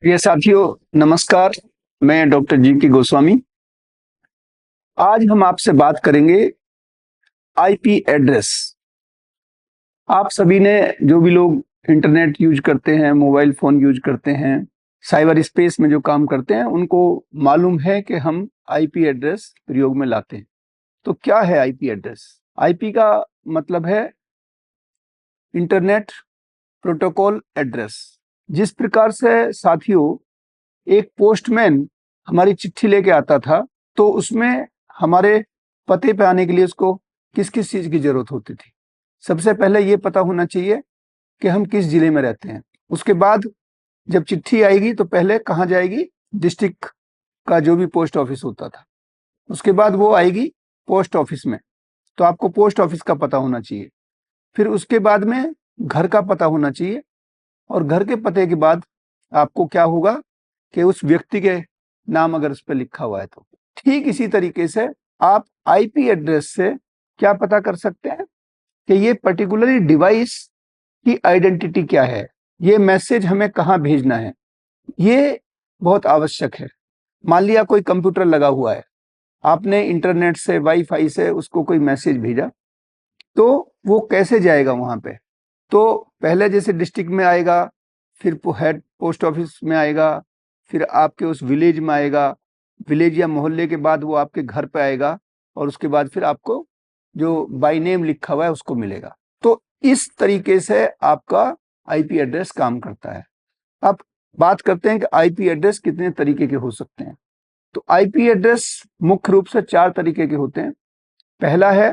प्रिय साथियों, नमस्कार। मैं डॉक्टर जी.के. गोस्वामी। आज हम आपसे बात करेंगे आईपी एड्रेस। आप सभी ने, जो भी लोग इंटरनेट यूज करते हैं, मोबाइल फोन यूज करते हैं, साइबर स्पेस में जो काम करते हैं, उनको मालूम है कि हम आईपी एड्रेस प्रयोग में लाते हैं। तो क्या है आईपी एड्रेस? आईपी का मतलब है इंटरनेट प्रोटोकॉल एड्रेस। जिस प्रकार से साथियों एक पोस्टमैन हमारी चिट्ठी लेके आता था, तो उसमें हमारे पते पे आने के लिए उसको किस किस चीज की जरूरत होती थी। सबसे पहले ये पता होना चाहिए कि हम किस जिले में रहते हैं। उसके बाद जब चिट्ठी आएगी तो पहले कहाँ जाएगी? डिस्ट्रिक्ट का जो भी पोस्ट ऑफिस होता था। उसके बाद वो आएगी पोस्ट ऑफिस में, तो आपको पोस्ट ऑफिस का पता होना चाहिए। फिर उसके बाद में घर का पता होना चाहिए, और घर के पते के बाद आपको क्या होगा कि उस व्यक्ति के नाम अगर उस पर लिखा हुआ है तो। ठीक इसी तरीके से आप आईपी एड्रेस से क्या पता कर सकते हैं कि ये पर्टिकुलरली डिवाइस की आइडेंटिटी क्या है, ये मैसेज हमें कहाँ भेजना है। ये बहुत आवश्यक है। मान लिया कोई कंप्यूटर लगा हुआ है, आपने इंटरनेट से, वाईफाई से उसको कोई मैसेज भेजा, तो वो कैसे जाएगा वहां पे? तो पहले जैसे डिस्ट्रिक्ट में आएगा, फिर हेड पोस्ट ऑफिस में आएगा, फिर आपके उस विलेज में आएगा, विलेज या मोहल्ले के बाद वो आपके घर पे आएगा, और उसके बाद फिर आपको जो बाय नेम लिखा हुआ है उसको मिलेगा। तो इस तरीके से आपका आईपी एड्रेस काम करता है। अब बात करते हैं कि आईपी एड्रेस कितने तरीके के हो सकते हैं। तो आईपी एड्रेस मुख्य रूप से 4 तरीके के होते हैं। पहला है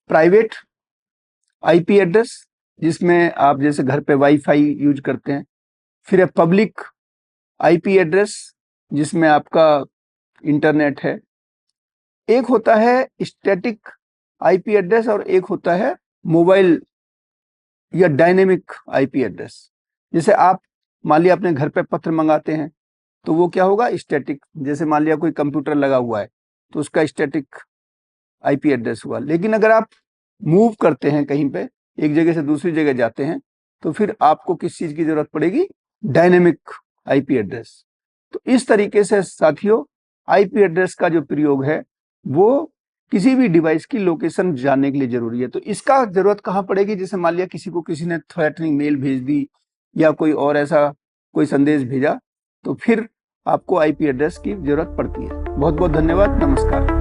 प्राइवेट आईपी एड्रेस, जिसमें आप जैसे घर पे वाईफाई यूज करते हैं। फिर है पब्लिक आईपी एड्रेस, जिसमें आपका इंटरनेट है। एक होता है स्टैटिक आईपी एड्रेस, और एक होता है मोबाइल या डायनेमिक आईपी एड्रेस। जैसे आप मान लिया अपने घर पे पत्र मंगाते हैं, तो वो क्या होगा? स्टैटिक। जैसे मान लिया कोई कंप्यूटर लगा हुआ है, तो उसका स्टैटिक आईपी एड्रेस हुआ। लेकिन अगर आप मूव करते हैं कहीं पे, एक जगह से दूसरी जगह जाते हैं, तो फिर आपको किस चीज की जरूरत पड़ेगी? Dynamic IP address. तो इस तरीके से साथियों, आईपी एड्रेस का जो प्रयोग है वो किसी भी डिवाइस की लोकेशन जानने के लिए जरूरी है। तो इसका जरूरत कहाँ पड़ेगी? जैसे मान लिया किसी ने थ्रेटनिंग मेल भेज दी, या कोई और ऐसा कोई संदेश भेजा, तो फिर आपको आईपी एड्रेस की जरूरत पड़ती है। बहुत बहुत धन्यवाद। नमस्कार।